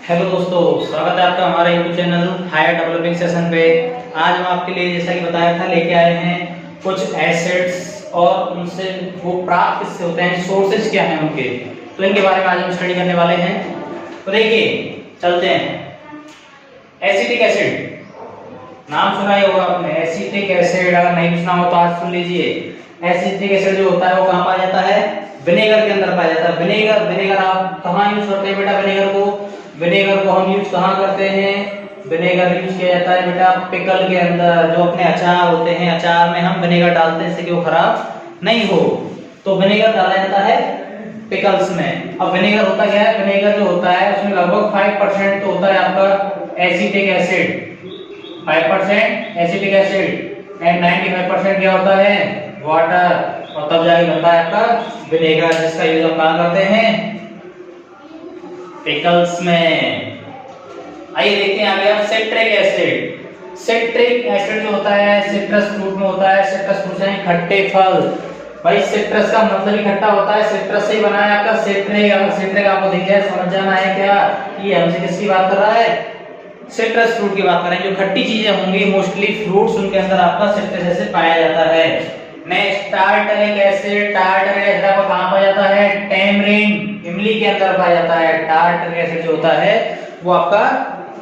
Hello दोस्तों, स्वागत है आपका हमारे YouTube channel higher developing session पे। आज हम आपके लिए जैसा कि बताया था लेके आए हैं कुछ एसिड्स और उनसे वो प्राप्त किससे होते हैं, सोर्सेज क्या हैं उनके, तो इनके बारे में आज हम स्टडी करने वाले हैं। तो देखिए चलते हैं। एसिटिक एसिड नाम सुना ही होगा आपने। एसिटिक एसिड अगर नहीं सुना हो तो आज सुन लीजिए। एसिटिक एसिड जो होता है वो कहाँ पाया जाता है? विनेगर के अंदर पाया जाता है। विनेगर आप कहाँ यूज करते हैं बेटा? विनेगर को हम यूज कहाँ करते हैं? विनेगर यूज किया जाता है बेटा पिकल के अंदर। जो अपने अचार होते हैं, अचार में हम विनेगर डालते हैं जिससे कि वो खराब नहीं हो, तो विनेगर डाला जाता है पिकल्स में। अब विनेगर होता क्या है? विनेगर जो होता है उसमें लगभग 5% तो होता है आपका acetic acid, 5% acetic acid and 95% क्या होता है? वाटर। और तब जाके बनता है आपका विनेगर, जिसका यूज हम कहाँ करते हैं? पिकल्स में। आइए देखते हैं आगे। अब सिट्रिक एसिड। सिट्रिक एसिड जो होता है सिट्रस फ्रूट में होता है। सिट्रस फ्रूट यानी खट्टे फल। भाई सिट्रस का मतलब ही खट्टा होता है, सिट्रस से ही बना है आपका सिट्रिक। अगर सिट्रिक आपको दिख जाए समझ जाना है क्या ये हमसे किसकी बात कर रहा है? सिट्रस फ्रूट की बात कर रहे हैं। जो खट्टी चीजें होंगी मोस्टली फ्रूट्स, उनके अंदर आपका सिट्रस एसिड पाया जाता है। Next tartaric acid. Tartaric acid आपको कहां पाया जाता है? टैमरिंड, इमली के अंदर पाया जाता है। टार्टरिक एसिड जो होता है वो आपका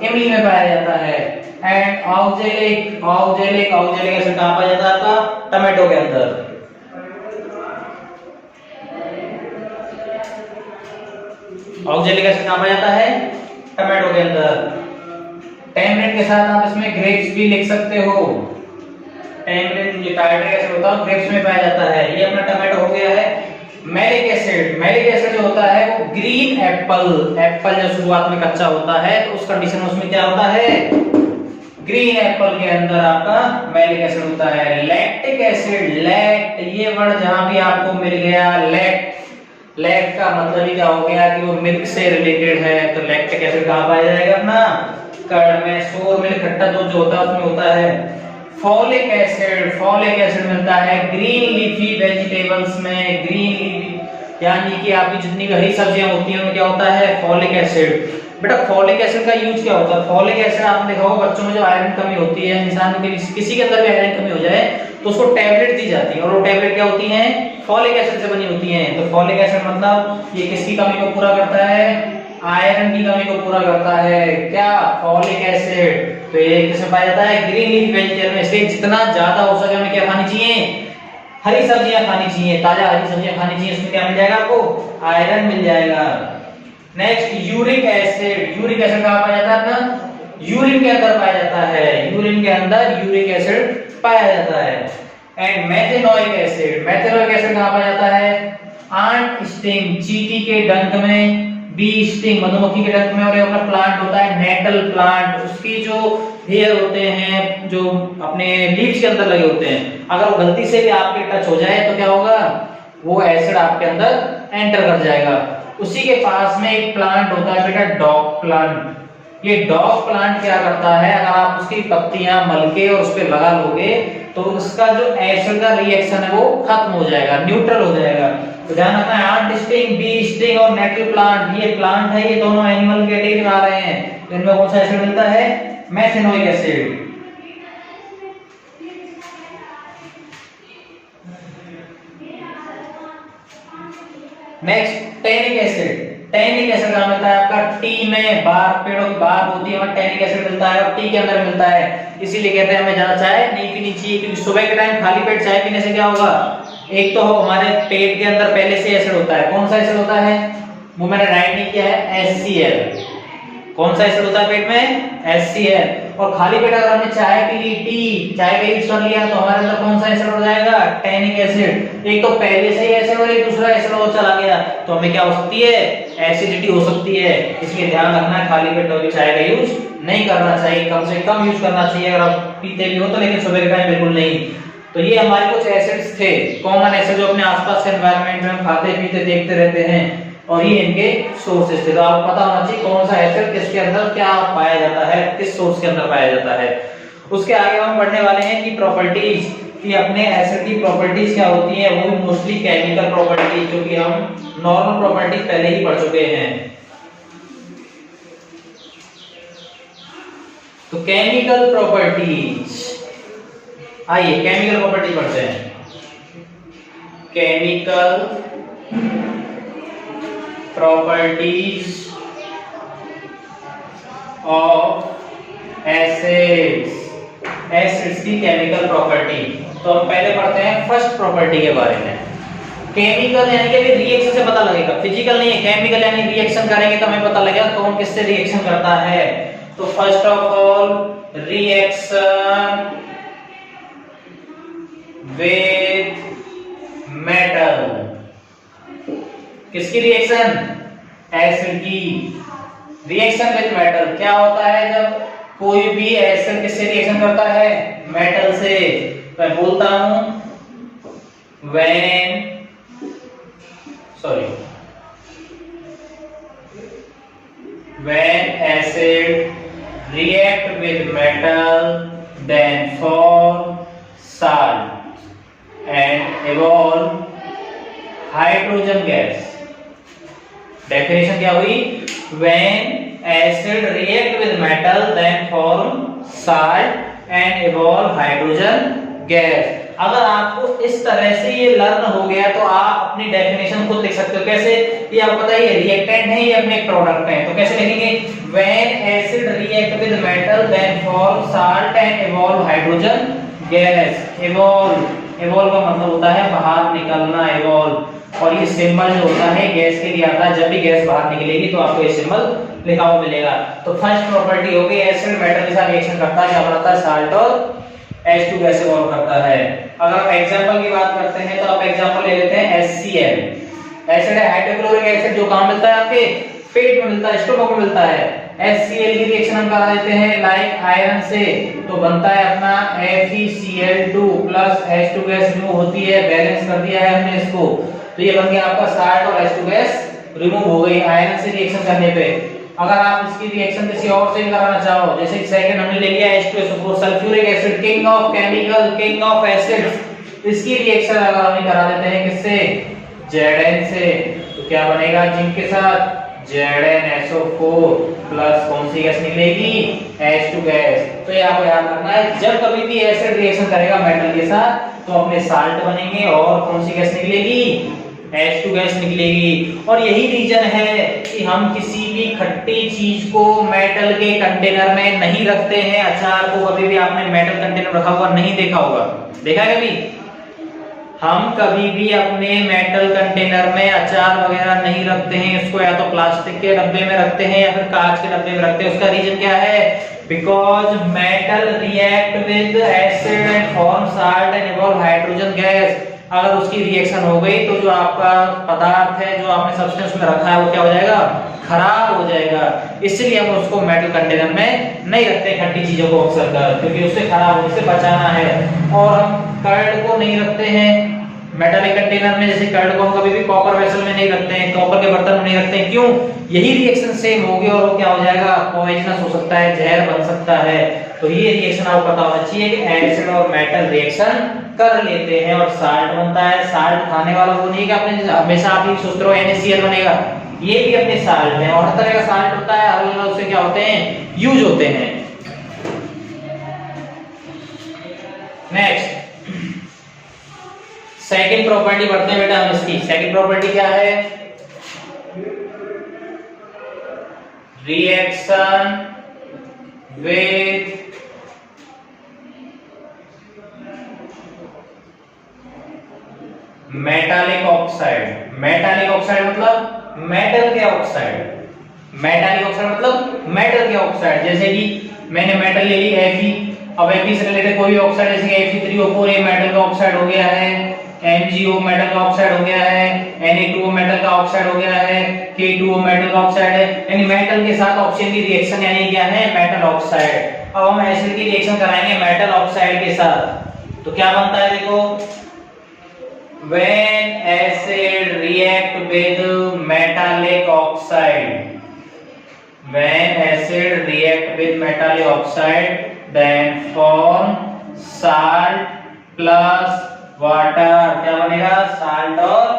इमली में पाया जाता है। एंड ऑक्जेलिक एसिड कहां पाया जाता है आपका? टमाटो के अंदर। ऑक्जेलिक एसिड कहां पाया जाता है? टमाटो के अंदर। टैमरिंड के साथ आप इसमें ग्रेप्स भी लिख सकते हो। टैमरिंड जो टार्टरिक एसिड होता है ग्रेप्स में पाया जाता है। ये अपना टमाटो हो गया है। मैलिक एसिड जो होता है वो ग्रीन एप्पल जो शुरुआत में कच्चा होता है तो उस कंडीशन में उसमें क्या होता है? ग्रीन एप्पल के अंदर आपका मैलिक एसिड होता है। Lactic acid. लैक्ट ये वर्ड जहां भी आपको मिल गया, लैक्ट का मतलब ही क्या हो गया कि वो मिल्क से रिलेटेड है, तो लैक्टिक एसिड कहां पाया जाएगा? अपना कर्ड में। सोर मिल्क खट्टा दूध जो होता है उसमें होता है। फॉलिक एसिड मिलता है ग्रीन लीफी वेजिटेबल्स में। ग्रीन लीफी यानी कि आपकी जितनी भी हरी सब्जियां होती हैं उनमें क्या होता है? Folic acid. बेटा फॉलिक एसिड का यूज क्या होता है? फॉलिक एसिड आपने देखा होगा बच्चों में जब आयरन कमी होती है, इंसान में किसी के अंदर भी आयरन कमी हो जाए तो उसको टैबलेट दी जाती है, और वो टैबलेट क्या होती हैं? फॉलिक एसिड से बनी होती हैं। तो फॉलिक एसिड मतलब ये किसकी कमी को पूरा करता है? आयरन की कमी को पूरा करता है। क्या? Folic acid. तो ये किसमें पाया जाता है? ग्रीन लीफ वेजिटेबल में। इसलिए जितना ज्यादा हो सके हमें क्या खानी चाहिए? हरी सब्जियां खानी चाहिए, ताजा हरी सब्जियां खानी चाहिए। इसमें क्या मिल जाएगा आपको? आयरन मिल जाएगा। नेक्स्ट यूरिक एसिड कहां पाया जाता है? अपना यूरिन के अंदर पाया जाता है। यूरिन के अंदर यूरिक एसिड पाया जाता है। एंड मेथेनोइक एसिड कहां पाया जाता है? आंट स्टिंग, चींटी के डंक में। बी स्टिंग, मधुमक्खी के डंक में। और ये अपना प्लांट होता है नेटल प्लांट, उसकी जो हेयर होते हैं जो अपने लीव्स के अंदर लगे होते हैं, अगर वो गलती से भी आपके टच हो जाए तो क्या होगा? वो एसिड आपके अंदर एंटर कर जाएगा। उसी के पास में एक प्लांट होता है बेटा डॉग प्लांट। ये डॉग प्लांट क्या करता है? अगर आप उसकी पत्तियां मल के और उस पे लगा लोगे तो उसका जो एसिड का रिएक्शन है वो खत्म हो जाएगा, न्यूट्रल हो जाएगा। तो ध्यान रखना है आंट स्टिंग, बी स्टिंग और नेटल प्लांट, ये प्लांट है, ये दोनों एनिमल कैटेगरी में आ रहे हैं। तो इनमें कौन सा एसिड मिलता है? Methanoic acid. Next tannic acid कहां मिलता है आपका? टी में। बार, पेड़ों की बार होती है वहां टैनिक एसिड मिलता है और टी के अंदर मिलता है। इसीलिए कहते हैं हमें ज्यादा चाय नहीं पीनी चाहिए, क्योंकि सुबह के टाइम खाली पेट चाय पीने से क्या होगा? एक तो हमारे पेट के अंदर पहले से एसिड होता है। कौन सा एसिड होता है? वो मैंने राइट नहीं किया है, HCl। कौन सा एसिड होता है पेट में? HCl। और खाली पेट अगर हमने चाय पी ली, चाय का यूज कर लिया, तो हमारे अंदर कौन सा एसिड हो जाएगा? Tannic acid. एक तो पहले से ही एसिड और एक दूसरा एसिड और चला गया, तो हमें क्या हो सकती है? एसिडिटी हो सकती है। इसलिए ध्यान रखना है खाली पेट कभी चाय का यूज नहीं करना चाहिए, कम से कम यूज करना चाहिए अगर आप पीते भी हो तो, लेकिन सुबह के टाइम बिल्कुल नहीं। तो ये हमारे कुछ एसिड्स थे, कॉमन एसिड जो अपने आसपास के एनवायरनमेंट में हम खाते पीते देखते रहते हैं, और ये इनके सोर्सेस थे। तो आपको पता होना चाहिए कौन सा एसिड किसके अंदर क्या पाया जाता है, किस सोर्स के अंदर पाया जाता है। उसके आगे हम पढ़ने वाले हैं कि प्रॉपर्टीज, कि अपने एसिड की प्रॉपर्टीज क्या होती हैं। वो मोस्टली केमिकल प्रॉपर्टीज, जो कि हम नॉर्मल प्रॉपर्टीज पहले ही पढ़ चुके हैं। तो केमिकल प्रॉपर्टीज, आइए केमिकल प्रॉपर्टी पढ़ते हैं। Chemical properties of acids, acids की केमिकल प्रॉपर्टी। तो हम पहले पढ़ते हैं फर्स्ट प्रॉपर्टी के बारे में। केमिकल यानी कि रिएक्शन से पता लगेगा, फिजिकल नहीं है। केमिकल यानी रिएक्शन करेंगे तो हमें पता लगेगा कौन किससे रिएक्शन करता है। तो first of all reaction with metal, किसकी रिएक्शन? एसिड की। रिएक्शन विद मेटल क्या होता है? जब कोई भी एसिड किससे रिएक्शन करता है? मेटल से। तो मैं बोलता हूं when acid react with metal then form salt and evolve hydrogen gas। Definition क्या हुई? when acid react with metal then form salt and evolve hydrogen gas। अगर आपको इस तरह से ये लर्न हो गया तो आप अपनी डेफिनेशन खुद लिख सकते हो। कैसे? ये आपको पता है ये रिएक्टेंट है, ये अपने प्रोडक्ट है। तो कैसे लिखेंगे? when acid react with metal then form salt and evolve hydrogen gas। evolve का मतलब होता है बाहर निकलना, evolve। और ये सिंबल जो होता है गैस के लिए आता है। जब भी गैस बाहर निकलेगी तो आपको ये सिंबल लिखा हुआ मिलेगा। तो फर्स्ट प्रॉपर्टी हो गई एसिड मेटल के साथ रिएक्शन करता है, क्या बनाता है? साल्ट और H2 गैस इवॉल्व करता है। अगर आप एग्जांपल की बात करते हैं तो आप एग्जांपल ले लेते हैं HCl। एसिड है हाइड्रोक्लोरिक एसिड, जो कहां मिलता है? आपके पेट में मिलता है, स्टोमक में मिलता है। HCl की रिएक्शन हम करा देते हैं लाइक आयरन से, तो बनता है अपना FeCl2 plus H2 gas remove होती है, बैलेंस कर दिया है हमने इसको। तो ये बन गया आपका साल्ट और H2 गैस रिमूव हो गई आयरन से रिएक्शन करने पे। अगर आप इसकी रिएक्शन किसी और से कराना चाहो, जैसे कि सेकंड हमने ले लिया H2SO4 sulphuric acid, king of chemical, king of acids, इसकी रिएक्शन अगर हम करा देते हैं किससे? Zn से, तो क्या बनेगा? जिंक के साथ ZnSO4 प्लस कौन सी गैस निकलेगी? H2 gas. तो ये आपको याद रखना है, जब कभी भी एसिड रिएक्शन करेगा मेटल के साथ तो अपने साल्ट बनेंगे और कौन सी गैस निकलेगी? H2 गैस निकलेगी। और यही रीजन है कि हम किसी भी खट्टी चीज को मेटल के कंटेनर में नहीं रखते हैं। अचार को कभी भी आपने मेटल कंटेनर रखा हुआ नहीं देखा होगा, देखा है कभी? हम कभी भी अपने मेटल कंटेनर में अचार वगैरह नहीं रखते हैं। इसको या तो प्लास्टिक के डब्बे में रखते हैं या फिर कांच के डब्बे में रखते हैं। उसका रीजन क्या है? Because metal react with acid and form salt and evolve hydrogen gas. अगर उसकी रिएक्शन हो गई तो जो आपका पदार्थ है, जो आपने सब्सटेंस में रखा है, वो क्या हो जाएगा? खराब हो जाएगा। इसलिए हम उसको मेटल कंटेनर में नहीं रखते खट्टी चीजों को अक्सर कर, क्योंकि उससे खराब होने से बचाना है। और हम कर्ड को नहीं रखते हैं मेटालिक कंटेनर में, जैसे कर्ड को हम कभी भी कॉपर वेसल में नहीं रखते हैं, कॉपर के बर्तन में नहीं रखते हैं। क्यों? यही रिएक्शन सेम होगी और वो क्या हो जाएगा? पॉइजनस हो सकता है, जहर बन सकता है। तो ये रिएक्शन आपको पता होना चाहिए कि एसिड और मेटल रिएक्शन कर लेते हैं और साल्ट बनता है। साल्ट खाने वाला वो नहीं कि आपने हमेशा आप ही सोचते रहो NaCl बनेगा, ये भी अपने साल्ट है। और हर तरह का साल्ट होता है, अलग अलग उससे क्या होते हैं? यूज होते हैं। नेक्स्ट सेकंड प्रॉपर्टी पढ़ते हैं बेटा हम इसकी। सेकंड प्रॉपर्टी क्या है? Reaction with metallic oxide. Metallic oxide मतलब मेटल के ऑक्साइड। मेटालिक ऑक्साइड मतलब मेटल के ऑक्साइड। जैसे कि मैंने मेटल ले ली Fe, अब Fe से रिलेटेड कोई ऑक्साइड जैसे Fe3O4 ये मेटल का ऑक्साइड हो गया है, MgO मेटल का ऑक्साइड हो गया है, Na2O मेटल का ऑक्साइड हो गया है, K2O मेटल का ऑक्साइड है। यानी मेटल के साथ ऑक्सीजन की रिएक्शन यानी क्या है? Metal oxide. अब हम एसिड की रिएक्शन कराएंगे मेटल ऑक्साइड के साथ, तो क्या बनता है? देखो, when acid react with metallic oxide, when acid react with metallic oxide then form salt plus water, क्या बनेगा? साल्ट और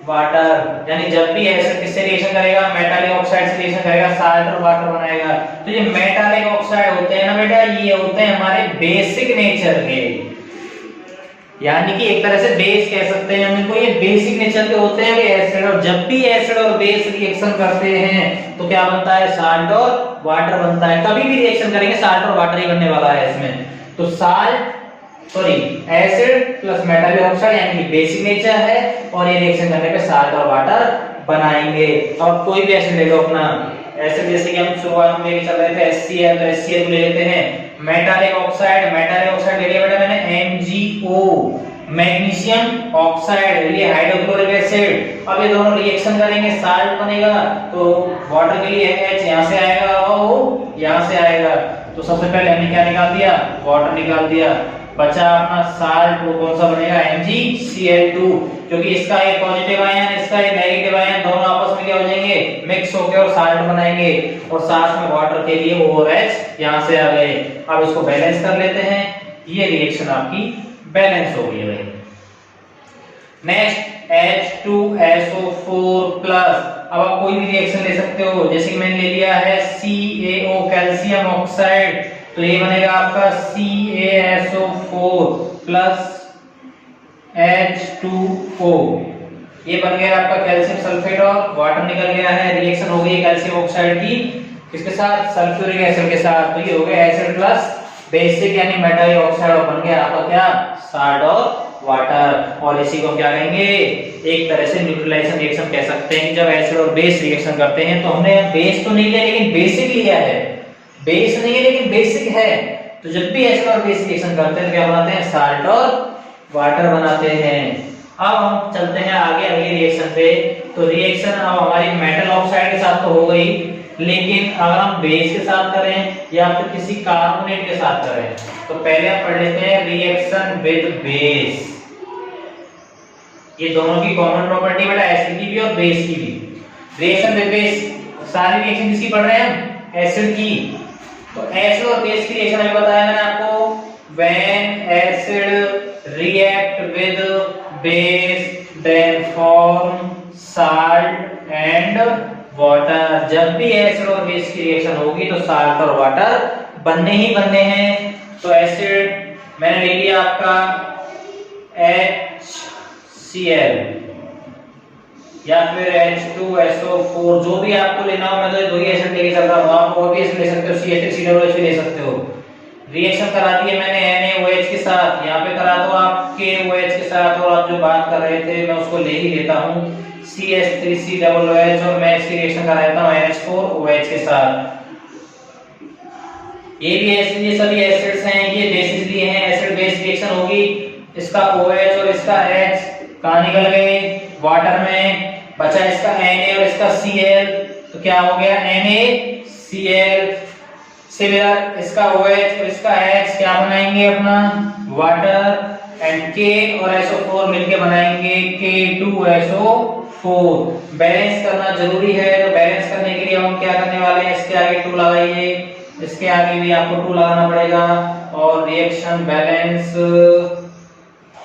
वाटर, यानी जब भी एसिड किससे रिएक्शन करेगा, मेटालिक ऑक्साइड से रिएक्शन करेगा, साल्ट और वाटर बनाएगा। तो ये मेटालिक ऑक्साइड होते हैं ना बेटा, ये होते हैं हमारे बेसिक नेचर के, यानी कि एक तरह से बेस कह सकते हैं हम इनको, ये बेसिक नेचर के होते हैं एसिड। और जब भी एसिड और बेस रिएक्शन करते हैं तो क्या बनता है, साल्ट और वाटर बनता है। कभी भी रिएक्शन करेंगे साल्ट और वाटर ही बनने वाला है इसमें। तो एसिड प्लस मेटालिक ऑक्साइड यानी कि बेसिक नेचर है, और ये रिएक्शन करने पे साल्ट और वाटर बनाएंगे। अब कोई भी एसिड ले लो अपना, एसिड जैसे कि हम शुरुआत में लेके चल रहे थे HCl, तो HCl को ले लेते हैं। मेटालिक ऑक्साइड ले लिया बेटा मैंने MgO, मैग्नीशियम ऑक्साइड, ये हाइड्रोक्लोरिक एसिड। अब ये दोनों रिएक्शन करेंगे, साल्ट बनेगा, तो वाटर के लिए H यहां से आएगा और O यहां से आएगा। तो सबसे पहले हमने क्या निकाल दिया, वाटर निकाल दिया, बचा अपना साल्ट, वो कौन सा बनेगा, MgCl2, क्योंकि इसका एक पॉजिटिव आयन, इसका एक नेगेटिव आयन, दोनों आपस में क्या हो जाएंगे, मिक्स होकर और साल्ट बनाएंगे, और साथ में वाटर के लिए OH यहां से आ गए। अब इसको बैलेंस कर लेते हैं, ये रिएक्शन आपकी बैलेंस हो गई भाई। नेक्स्ट H2SO4 प्लस, अब आप कोई भी रिएक्शन ले सकते हो, जैसे कि मैंने ले लिया है CaO, कैल्शियम ऑक्साइड, तो ये बनेगा आपका CaSO4 प्लस H2O, ये बन गया आपका कैल्शियम सल्फेट और वाटर निकल गया है। रिएक्शन हो गई कैल्शियम ऑक्साइड की किसके साथ, सल्फ्यूरिक एसिड के साथ, तो ये हो गया एसिड प्लस बेसिक यानी मेटालिक ऑक्साइड, और बन गया आपका क्या, साल्ट और वाटर। और इसी को क्या कहेंगे, एक तरह से न्यूट्रलाइजेशन रिएक्शन कह सकते हैं। जब एसिड और बेस रिएक्शन करते हैं, तो हमने बेस तो नहीं लिया लेकिन बेसिक लिया है, बेस नहीं है लेकिन बेसिक है। तो जब भी एसिड और बेस रिएक्शन करते हैं तो क्या बनाते हैं, साल्ट और वाटर बनाते हैं। अब हम चलते हैं आगे अगली रिएक्शन पे। तो रिएक्शन अब हमारी मेटल ऑक्साइड के साथ तो हो गई, लेकिन अगर हम बेस के साथ करें या फिर किसी कार्बोनेट के साथ करें, तो पहले हम पढ़ लेते हैं रिएक्शन विद बेस। ये दोनों की कॉमन प्रॉपर्टी बेटा, एसिड की भी और बेस की भी। रिएक्शन विद बेस, सारी रिएक्शन किसकी पढ़ रहे हैं हम, एसिड की। तो एसिड और बेस की रिएक्शन अभी बताया मैंने आपको, when acid react with base then form salt and water. जब भी एसिड और बेस की रिएक्शन होगी तो साल्ट और वाटर बनने ही बनने हैं। तो एसिड मैंने ले लिया आपका HCl या फिर H2SO4, जो भी आपको लेना हो, मैं तो दो ही एसिड लेके चल रहा हूं, आप और भी एसिड ले सकते हो, CH3COOH भी ले सकते हो। रिएक्शन करा दी है मैंने NaOH के साथ, यहाँ पे करा दो आप KOH के साथ, और आप जो बात कर रहे थे मैं उसको ले ही लेता हूँ CH3COOH, और मैं इसकी रिएक्शन करा देता हूँ NH4OH के साथ। ये भी एसिड, ये सभी एसिड्स हैं, ये बेसिस दिए हैं, एसिड बेस रिएक्शन होगी, इसका OH और इसका H कहाँ निकल गए, वाटर में, बचा इसका Na और इसका Cl, तो क्या हो गया NaCl। सिमिलर इसका OH और इसका H क्या बनाएंगे अपना, वाटर, एंड K और SO4 मिलके बनाएंगे K2SO4। बैलेंस करना जरूरी है, तो बैलेंस करने के लिए हम क्या करने वाले हैं, इसके आगे 2 लगाइए, इसके आगे भी आपको 2 लगाना पड़ेगा, और रिएक्शन बैलेंस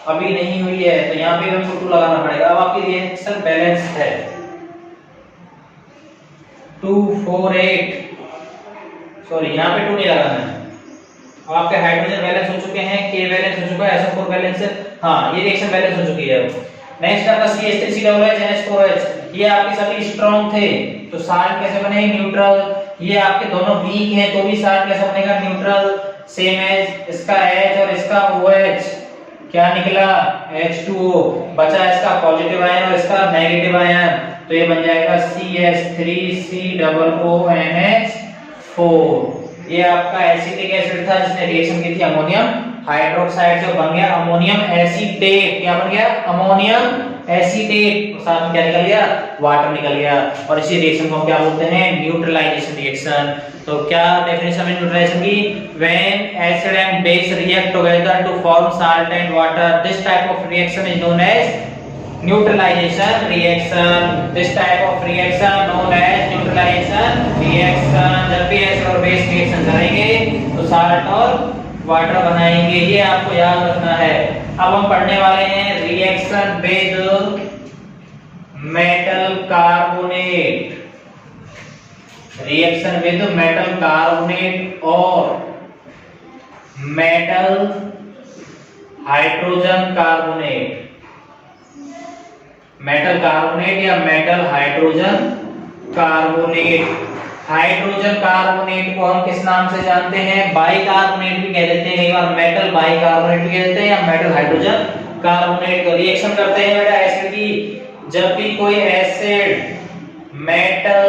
अभी नहीं हुई है तो यहाँ पे हमको 2 लगाना पड़ेगा। अब आपकी रिएक्शन बैलेंस है 248, सॉरी यहाँ पे 2 नहीं लगाना है। अब आपके हाइड्रोजन बैलेंस हो चुके हैं, K बैलेंस हो चुका है, SO4 बैलेंस, हाँ ये रिएक्शन बैलेंस हो चुकी है। नेक्स्ट आपका CH3COOH NH4OH, ये आपके सभी स्ट्रॉन्ग थे, तो साल्ट कैसे बने, न्यूट्रल। ये आपके दोनों वीक हैं, तो भी साल्ट कैसे बनेगा, न्यूट्रल। सेम एज इसका H और इसका OH क्या निकला, H2O, बचा इसका पॉजिटिव आयन और इसका नेगेटिव आयन, तो ये बन जाएगा CH3COONH4। ये आपका एसिटिक एसिड था जिसने रिएक्शन की थी अमोनियम हाइड्रोक्साइड से, बन गया अमोनियम एसीटेट। क्या बन गया, अमोनियम एसीटेट, साथ में क्या निकल गया, वाटर निकल गया। और इसी रिएक्शन को हम क्या बोलते हैं, न्यूट्रलाइजेशन रिएक्शन। तो क्या डेफिनेशन है न्यूट्रलाइजेशन की, when acid and base react together to form salt and water, this type of reaction is known as neutralisation reaction. This type of reaction known as neutralisation reaction. जब भी acid और base reaction करेंगे तो salt और water बनाएंगे, ये आपको याद रखना है। अब हम पढ़ने वाले हैं reaction with metal carbonate, reaction with metal carbonate और metal hydrogen carbonate, metal carbonate या metal hydrogen carbonate. Hydrogen carbonate को हम किस नाम से जानते हैं? बाइकार्बोनेट भी कह देते हैं, कई बार मेटल बाइकार्बोनेट भी कह देते हैं या मेटल हाइड्रोजन कार्बोनेट का रिएक्शन करते हैं बेटा एसिड की। जब भी कोई एसिड मेटल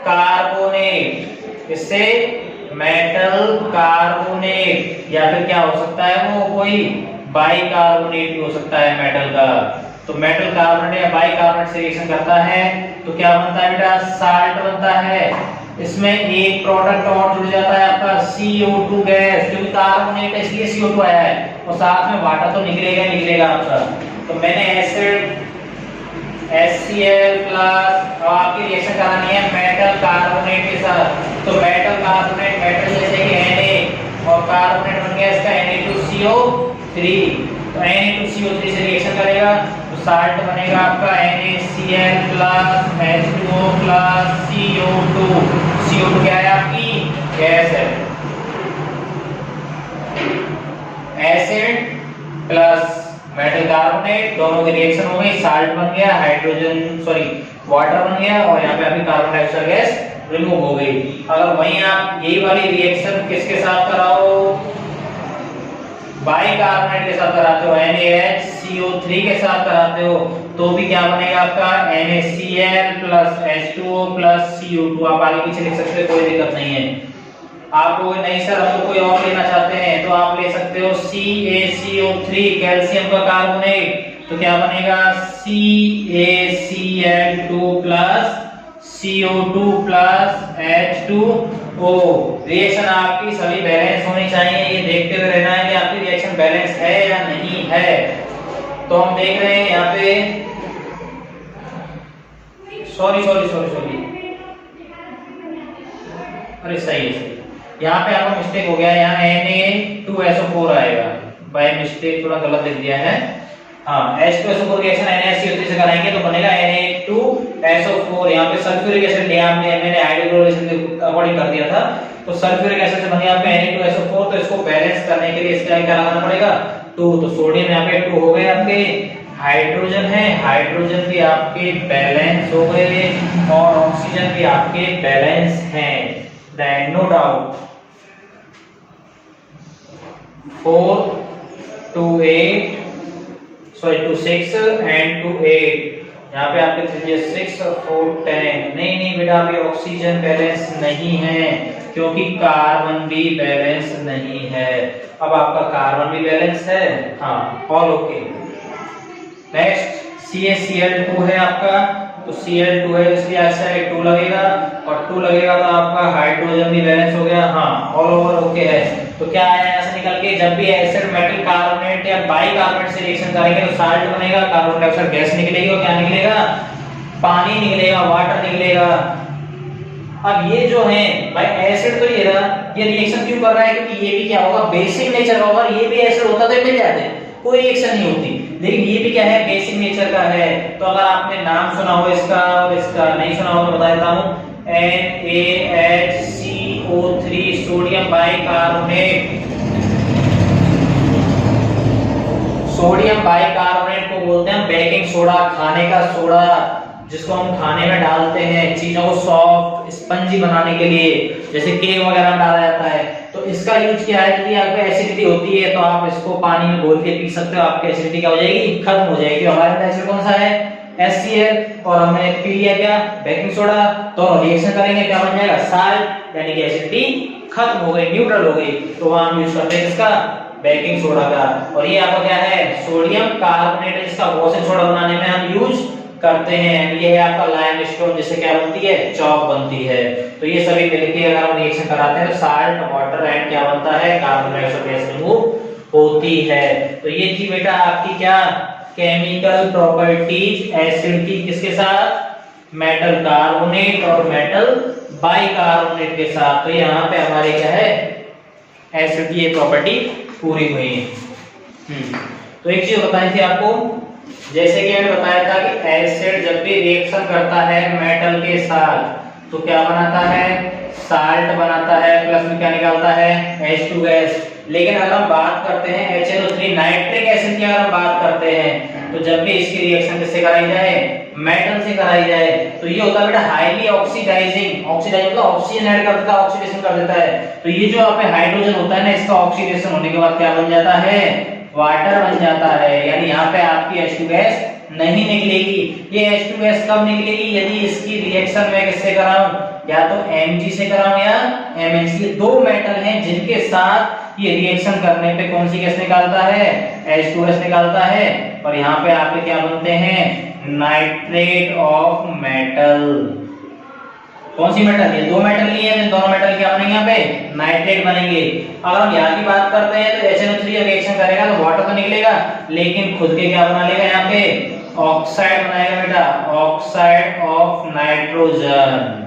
कार्बोनेट, इससे मेटल कार्बोनेट या फिर क्या हो सकता है वो कोई बाइकार्बोनेट भी हो सकता है मेटल का। तो मेटल कार्बोनेट या बाइकार्बोनेट से रिएक्शन करता है तो क्या बनता है बेटा? साल्ट बनता है। इसमें एक प्रोडक्ट और जुड़ जाता है आपका CO2 गैस, क्योंकि कार्बोनेट है इसलिए CO2 आया है और साथ में वाटर तो निकलेगा निकलेगा आपका। तो मैंने एसिड HCl प्लस आपकी रिएक्शन करानी है मेटल कार्बोनेट के साथ। तो मेटल कार्बोनेट मेटल जैसे कि Na और कार्बोनेट बन गया इसका Na2CO3। तो Na2CO3 से रिएक्शन करेगा तो साल्ट बनेगा आपका NaCl plus H2O plus CO2। CO2 क्या है? आपकी गैस है। एसिड प्लस मेटल कार्बोनेट दोनों की रिएक्शन हो गई, साल्ट बन गया, वाटर बन गया और यहाँ पे आपकी कार्बन डाइऑक्साइड गैस रिमूव हो गई। अगर वहीं आप यही वाली रिएक्शन किसके साथ कराओ? बाइकार्बोनेट के साथ कराते हो, NaHCO3 के साथ कराते हो, तो भी क्या बनेगा आपका? NaCl plus H2O plus CO2। आप आगे पीछे लिख सकते हो, कोई दिक्कत नहीं है। आपको नहीं सर हम तो कोई और लेना चाहते हैं तो आप ले सकते हो CaCO3 कैल्शियम का कार्बोनेट। तो क्या बनेगा? CaCl2 plus CO2 plus H2O। Reaction आपकी सभी बैलेंस होनी चाहिए, ये देखते हुए रहना है कि आपकी रिएक्शन बैलेंस है या नहीं है। तो हम देख रहे हैं यहाँ पे सॉरी अरे सही है, यहाँ पे आपका मिस्टेक हो गया, यहाँ Na2SO4 आएगा, बाय मिस्टेक थोड़ा गलत लिख दिया है। हाँ, H2SO4 रिएक्शन NaCO3 से कराएंगे तो बनेगा Na2SO4। यहाँ पे सल्फ्यूरिक एसिड लिया हमने, मैंने हाइड्रोक्लोरिक के अकॉर्डिंग कर दिया था। तो सल्फ्यूरिक एसिड से बन गया आपका Na2SO4। तो इसको बैलेंस करने के लिए इसका क्या लगाना पड़ेगा? 2। तो सोडियम यहाँ पे 2 हो गए आपके, हाइड्रोजन है, हाइड्रोजन भी आपके बैलेंस हो गए और ऑक्सीजन भी आपके बैलेंस हैं। Then no doubt 4 to 8 to 6 and to 8 यहाँ पे आपके 3 6 और 4 10। नहीं बेटा अभी ऑक्सीजन बैलेंस नहीं है क्योंकि कार्बन भी बैलेंस नहीं है। अब आपका कार्बन भी बैलेंस है, हाँ ऑल ओके। नेक्स्ट CaCl2 है आपका, तो Cl2 है इसलिए ऐसा है 2 लगेगा और 2 लगेगा तो आपका हाइड्रोजन भी बैलेंस हो गया, हाँ ऑल ओवर ओके है। तो क्या आया यहाँ से निकल के? जब भी एसिड मेटल कार्बोनेट या बाइकार्बोनेट से रिएक्शन करेंगे तो साल्ट बनेगा, कार्बन डाइऑक्साइड गैस निकलेगी और क्या निकलेगा? पानी निकलेगा, वाटर निकलेगा। अब ये जो है भाई एसिड तो ये रहा, ये रिएक्शन क्यों कर रहा है? क्योंकि ये भी क्या होगा? बेसिक नेचर का होगा। ये भी एसिड होता तो मिल जाते, कोई रिएक्शन नहीं होती, लेकिन ये भी क्या है? बेसिक नेचर का है। तो अगर आपने नाम सुना हो इसका और इसका नहीं सुना हो तो बता देता हूं, NaHCO3 sodium bicarbonate. Sodium bicarbonate को बोलते हैं बेकिंग सोडा, खाने का सोडा, जिसको हम खाने में डालते हैं चीजों को सॉफ्ट स्पंजी बनाने के लिए, जैसे केक वगैरह में डाला जाता है। तो इसका यूज क्या है? यदि आपको एसिडिटी होती है तो आप इसको पानी में घोल के पी सकते हो, आपकी एसिडिटी क्या हो जाएगी? खत्म हो जाएगी। हमारे पास एसिड कौन सा है? HCl और हमने पी लिया क्या? Baking soda. तो रिएक्शन करेंगे क्या बन जाएगा? साल्ट, यानी कि एसिडिटी खत्म हो गई, न्यूट्रल हो गई। तो वहां हम यूज करते हैं इसका बेकिंग सोडा का। और ये आपका क्या है? सोडियम कार्बोनेट, जिसका वॉशिंग सोडा बनाने में हम यूज करते हैं। ये है आपका लाइमस्टोन, जिससे क्या बनती है? चॉक बनती है। तो ये सभी मिलके अगर हम रिएक्शन कराते हैं तो साल्ट, वाटर एंड क्या बनता है? कार्बन डाइऑक्साइड गैस रिमूव होती है। तो ये थी बेटा आपकी क्या? केमिकल प्रॉपर्टीज एसिड की, किसके साथ? मेटल कार्बोनेट और मेटल बाइकार्बोनेट के साथ। तो यहाँ पे हमारे क्या है? एसिड की ये प्रॉपर्टी पूरी हुई है। तो एक चीज बताई थी आपको जैसे कि मैंने बताया था कि एसिड जब भी रिएक्शन करता है मेटल के साथ तो क्या बनाता है, साल्ट बनाता है, प्लस में क्या निकालता है, H2 गैस। लेकिन अगर हम बात करते हैं HNO3 नाइट्रिक एसिड की, अगर हम बात करते हैं तो जब भी इसकी रिएक्शन किससे कराई जाए, मेटल से कराई जाए तो ये होता है बेटा हाईली ऑक्सीडाइजिंग। ऑक्सीडाइजिंग मतलब ऑक्सीजन ऐड कर देता है, ऑक्सीडेशन कर देता है। तो ये जो यहाँ पे हाइड्रोजन होता है ना, इसका ऑक्सीडेशन होने के बाद क्या बन जाता है, वाटर बन जाता है। यानी यहाँ पे आपकी H2 गैस नहीं निकलेगी। ये H2 गैस कब निकलेगी, यदि इसकी रिएक्शन में किससे कराऊं, या तो Mg से कराऊं या MnC। दो मेटल हैं जिनके साथ ये रिएक्शन करने पे कौन सी गैस निकालता है, H2 गैस निकालता है। और यहाँ पे आपके क्या बनते हैं, नाइट्रेट ऑफ मेटल। कौन सी मेटल, ये दो मेटल लिए हैं, दोनों मेटल क्या बनेंगे यहाँ पे, नाइट्रेट बनेंगे। अगर हम यहाँ की बात करते हैं तो HNO3 रिएक्शन करेगा तो वाटर तो निकलेगा, लेकिन खुद के क्या बना लेगा, यहाँ पे ऑक्साइड बनाएगा बेटा, ऑक्साइड ऑफ नाइट्रोजन।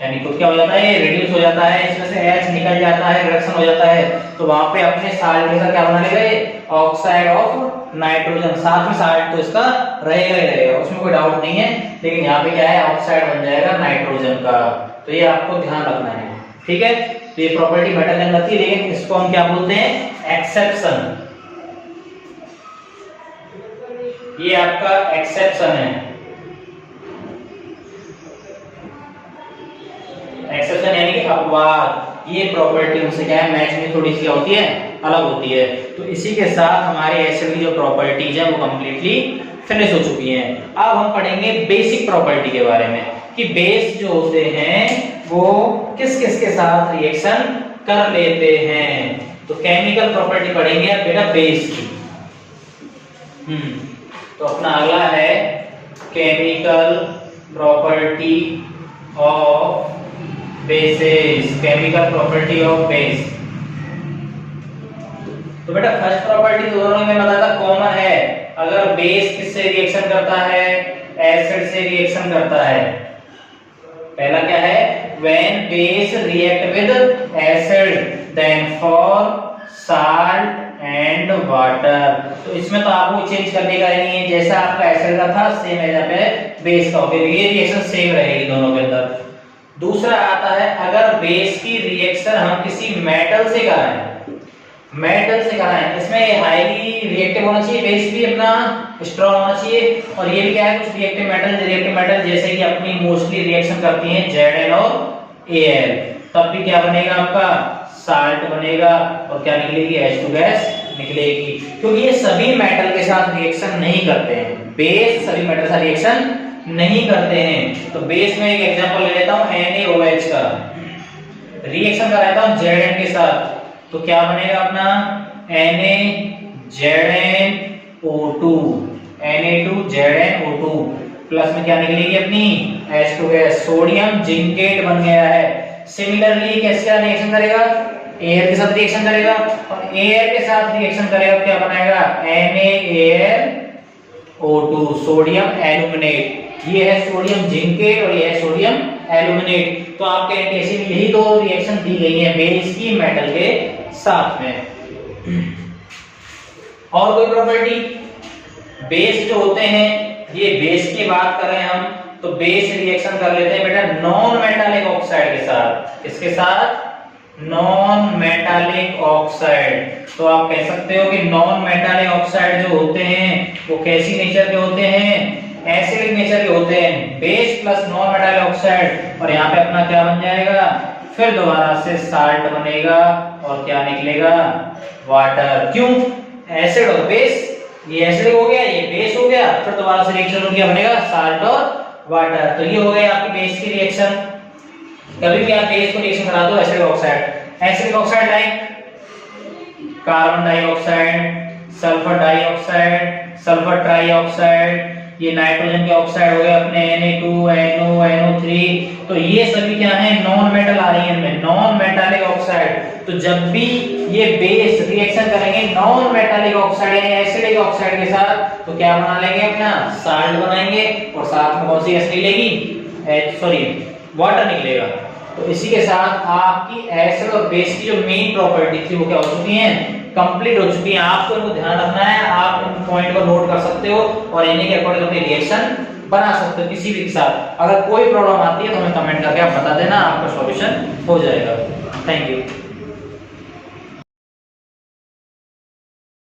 यानी खुद क्या हो जाता है, ये रिड्यूस हो जाता है, इसमें से H निकल जाता है, रिडक्शन हो जाता है। तो वहां पे अपने साल्ट के साथ क्या बना लेगा, ये ऑक्साइड ऑफ नाइट्रोजन। साथ में साल्ट तो इसका रहेगा ही रहेगा, उसमें कोई डाउट नहीं है। लेकिन यहाँ पे क्या है, ऑक्साइड बन जाएगा नाइट्रोजन का। तो ये आपको ध्यान रखना है, ठीक है। तो ये प्रॉपर्टी मेटल के अंदर थी, लेकिन इसको हम क्या बोलते हैं, एक्सेप्शन। ये आपका एक्सेप्शन है। एक्सेप्शन यानी कि अपवाद। ये प्रॉपर्टी उनसे क्या है, मैच में थोड़ी सी होती है, अलग होती है। तो इसी के साथ हमारे एसिड की जो प्रॉपर्टीज है वो कंप्लीटली फिनिश हो चुकी हैं। अब हम पढ़ेंगे बेसिक प्रॉपर्टी के बारे में कि बेस जो होते हैं वो किस किस के साथ रिएक्शन कर लेते हैं। तो केमिकल प्रॉपर्टी पढ़ेंगे अब बेटा बेस की। तो अपना अगला है chemical property of bases, chemical property of base. तो बेटा फर्स्ट प्रॉपर्टी तो दोनों में बताया था कॉमन है। अगर बेस किससे रिएक्शन करता है, एसिड से रिएक्शन करता है। पहला क्या है, when base react with acid then for salt and water. तो इसमें तो आपको चेंज करने का नहीं है, जैसा आपका एसिड का था सेम है पे बेस का होगा, ये रिएक्शन सेम रहेगी दोनों के अंदर। दूसरा आता है अगर बेस की रिएक्शन हम किसी मेटल से कराएं, मेटल से कराएं, इसमें हाईली रिएक्टिव होना चाहिए, बेस भी अपना स्ट्रॉन्ग होना चाहिए। और ये भी क्या है, कुछ रिएक्टिव मेटल जैसे कि अपनी मोस्टली रिएक्शन करती हैं Zn और Al, तब भी क्या बनेगा आपका साल्ट बनेगा और क्या निकलेगी, H2 गैस निकलेगी। क्योंकि ये सभी मेटल के साथ रिएक्शन नहीं करते हैं, बेस सभी मेटल के साथ रिएक्शन नहीं करते हैं। तो बेस में एक एग्जांपल ले लेता हूं NaOH का, रिएक्शन कराता हूं Zn के साथ तो क्या बनेगा अपना Na2ZnO2 प्लस में क्या निकलेगी अपनी H2 गैस, सोडियम जिंकेट बन गया है। सिमिलरली कैसे रिएक्शन करेगा, एयर के साथ रिएक्शन करेगा और एयर के साथ रिएक्शन करेगा क्या बनाएगा NaAlO2 सोडियम एल्यूमिनेट। ये है सोडियम जिंकेट और ये है सोडियम एल्यूमिनेट। तो आपके एंटीएसिड में यही दो रिएक्शन दी गई है बेस की मेटल के साथ में। और कोई प्रॉपर्टी, बेस जो होते हैं, ये बेस की बात कर रहे हैं हम, तो बेस रिएक्शन कर लेते हैं बेटा नॉन मेटालिक ऑक्साइड के साथ। इसके साथ नॉन मेटालिक ऑक्साइड। तो आप कह सकते हो कि नॉन मेटालिक ऑक्साइड जो होते हैं वो कैसी नेचर के होते हैं, एसिडिक नेचर के होते हैं। Base plus non metallic oxide और यहाँ पे अपना क्या बन जाएगा, फिर दोबारा से साल्ट बनेगा और क्या निकलेगा, वाटर। क्यों, एसिड और बेस, ये एसिडिक हो गया, ये बेस हो गया, फिर दोबारा से रिएक्शन हो गया, बनेगा साल्ट और वाटर। तो ये हो गई आपकी बेस की रिएक्शन। कभी भी आप बेस को रिएक्शन करा दो acidic oxide, acidic oxide like carbon dioxide, sulphur dioxide, sulphur trioxide, ये नाइट्रोजन के ऑक्साइड हो गए अपने Na2, NO, NO3। तो ये सभी क्या है, नॉन मेटल आ रही है इनमें, नॉन मेटालिक ऑक्साइड। तो जब भी ये बेस रिएक्शन करेंगे नॉन मेटालिक ऑक्साइड यानी एसिडिक ऑक्साइड के साथ, तो क्या बना लेंगे अपना साल्ट बनाएंगे और साथ में कौन सी गैस निकलेगी, वाटर निकलेगा। तो इसी के साथ आपकी एसिड और बेस की जो मेन प्रॉपर्टी थी वो क्या हो चुकी है, कंप्लीट हो चुकी हैं। आपको इनको ध्यान रखना है, आप इन पॉइंट को नोट कर सकते हो और इन्हीं के अकॉर्डिंग अपनी रिएक्शन बना सकते हो किसी भी के साथ। अगर कोई प्रॉब्लम आती है तो हमें कमेंट करके आप बता देना, आपका सॉल्यूशन हो जाएगा। Thank you.